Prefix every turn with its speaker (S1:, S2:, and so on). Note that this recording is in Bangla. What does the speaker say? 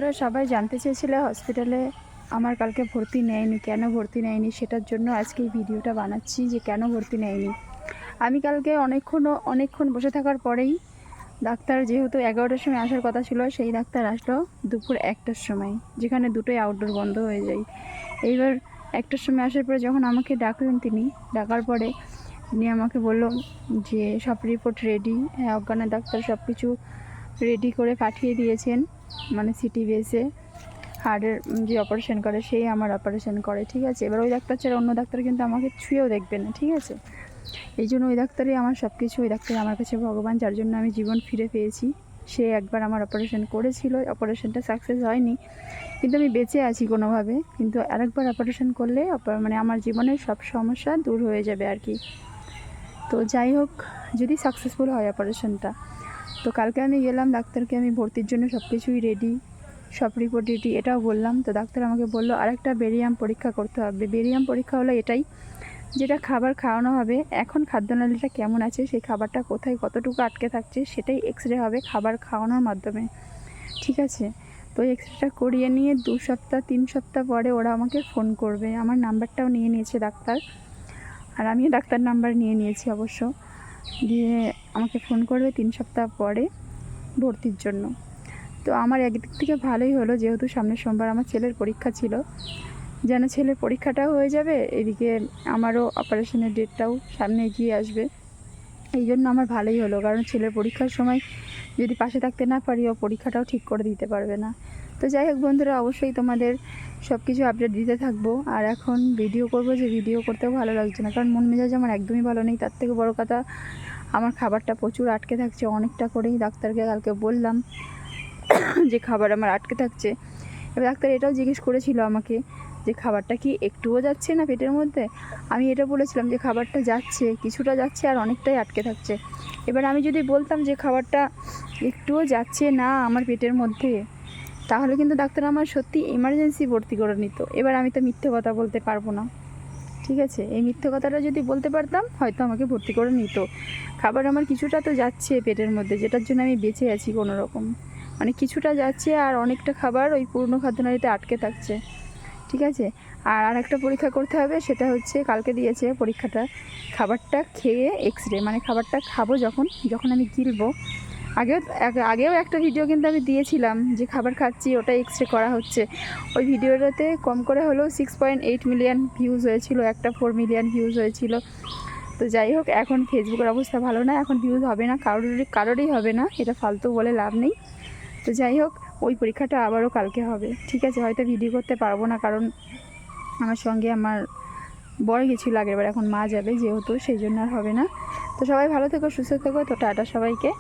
S1: বন্ধুরা সবাই জানতে চেয়েছিলে হসপিটালে আমার কালকে ভর্তি নেয়নি, কেন ভর্তি নেয়নি, সেটার জন্য আজকে এই ভিডিওটা বানাচ্ছি যে কেন ভর্তি নেয়নি। আমি কালকে অনেকক্ষণ বসে থাকার পরেই ডাক্তার, যেহেতু 11টার সময় আসার কথা ছিল, সেই ডাক্তার আসলো দুপুর 1টার সময়, যেখানে দুটোই আউটডোর বন্ধ হয়ে যায়। এইবার 1টার সময় আসার পরে যখন আমাকে ডাকলেন, তিনি ডাকার পরে তিনি আমাকে বলল যে সব রিপোর্ট রেডি। হ্যাঁ, অজ্ঞানের ডাক্তার সব কিছু রেডি করে পাঠিয়ে দিয়েছেন, মানে সিটি বেসে হার্টের যে অপারেশন করে সেই আমার অপারেশন করে, ঠিক আছে। এবার ওই ডাক্তার ছাড়া অন্য ডাক্তার কিন্তু আমাকে ছুঁয়েও দেখবে না, ঠিক আছে। এই জন্য ওই ডাক্তারই আমার সব কিছু, ওই ডাক্তারই আমার কাছে ভগবান, যার জন্য আমি জীবন ফিরে পেয়েছি। সে একবার আমার অপারেশন করেছিল, অপারেশনটা সাকসেস হয়নি, কিন্তু আমি বেঁচে আছি কোনোভাবে। কিন্তু আরেকবার অপারেশন করলে মানে আমার জীবনের সব সমস্যা দূর হয়ে যাবে আর কি। তো যাই হোক, যদি সাকসেসফুল হয় অপারেশনটা, তো কালকে আমি গেলাম ডাক্তারকে, আমি ভর্তির জন্য সব কিছুই রেডি, সব রিপোর্ট রেডি, এটাও বললাম। তো ডাক্তার আমাকে বললো আরেকটা বেরিয়াম পরীক্ষা করতে হবে। বেরিয়াম পরীক্ষা হলো এটাই, যেটা খাবার খাওয়ানো হবে, এখন খাদ্যনালীটা কেমন আছে, সেই খাবারটা কোথায় কতটুকু আটকে থাকছে, সেটাই এক্স রে হবে খাবার খাওয়ানোর মাধ্যমে, ঠিক আছে। তো এক্স রেটা করিয়ে নিয়ে 2 সপ্তাহ 3 সপ্তাহ পরে ওরা আমাকে ফোন করবে। আমার নাম্বারটাও নিয়ে নিয়েছে ডাক্তার, আর আমিও ডাক্তার নাম্বার নিয়ে নিয়েছি অবশ্য। দিয়ে আমাকে ফোন করবে 3 সপ্তাহ পরে ভর্তির জন্য। তো আমার একদিক থেকে ভালোই হলো, যেহেতু সামনের সোমবার আমার ছেলের পরীক্ষা ছিল, যেন ছেলের পরীক্ষাটাও হয়ে যাবে, এদিকে আমারও অপারেশনের ডেটটাও সামনে এগিয়ে আসবে। এই জন্য আমার ভালোই হলো, কারণ ছেলের পরীক্ষার সময় যদি পাশে থাকতে না পারি, ও পরীক্ষাটাও ঠিক করে দিতে পারবে না। তো যাই হোক বন্ধুরা, অবশ্যই তোমাদের সব কিছু আপডেট দিতে থাকবো। আর এখন ভিডিও করব, যে ভিডিও করতেও ভালো লাগছে না, কারণ মন মেজাজ আমার একদমই ভালো নেই। তার থেকে বড় কথা, আমার খাবারটা প্রচুর আটকে থাকছে, অনেকটা করেই। ডাক্তারকে কালকে বললাম যে খাবার আমার আটকে থাকছে। এবার ডাক্তার এটাও জিজ্ঞেস করেছিল আমাকে যে খাবারটা কি একটুও যাচ্ছে না পেটের মধ্যে। আমি এটা বলেছিলাম যে খাবারটা যাচ্ছে, কিছুটা যাচ্ছে, আর অনেকটাই আটকে থাকছে। এবার আমি যদি বলতাম যে খাবারটা একটুও যাচ্ছে না আমার পেটের মধ্যে, তাহলে কিন্তু ডাক্তার আমার সত্যি এমার্জেন্সি ভর্তি করে নিত। এবার আমি তো মিথ্যে কথা বলতে পারবো না, ঠিক আছে। এই মিথ্যে কথাটা যদি বলতে পারতাম, হয়তো আমাকে ভর্তি করে নিত। খাবার আমার কিছুটা তো যাচ্ছে পেটের মধ্যে, যেটার জন্য আমি বেঁচে আছি কোনো রকম, মানে কিছুটা যাচ্ছে, আর অনেকটা খাবার ওই পূর্ণ খাদ্যনালীতে আটকে থাকছে, ঠিক আছে। আর আরেকটা পরীক্ষা করতে হবে, সেটা হচ্ছে কালকে দিয়েছে পরীক্ষাটা, খাবারটা খেয়ে এক্স রে, মানে খাবারটা খাবো যখন আমি গিলবো। আগেও একটা ভিডিও কিন্তু আমি দিয়েছিলাম যে খাবার খাচ্ছি, ওটা এক্স রে করা হচ্ছে। ওই ভিডিওটাতে কম করে হলেও 6.8 মিলিয়ন ভিউজ হয়েছিল, একটা 4 মিলিয়ন ভিউজ হয়েছিল। তো যাই হোক, এখন ফেসবুকের অবস্থা ভালো না, এখন ভিউজ হবে না, কারোরই হবে না, এটা ফালতু বলে লাভ নেই। তো যাই হোক, ওই পরীক্ষাটা আবারও কালকে হবে, ঠিক আছে। হয়তো ভিডিও করতে পারবো না, কারণ আমার সঙ্গে আমার বড় গেছিলো আগেরবার, এখন মা যাবে যেহেতু, সেই জন্য আর হবে না। তো সবাই ভালো থেকো, সুস্থ থেকো। তো টাটা সবাইকে।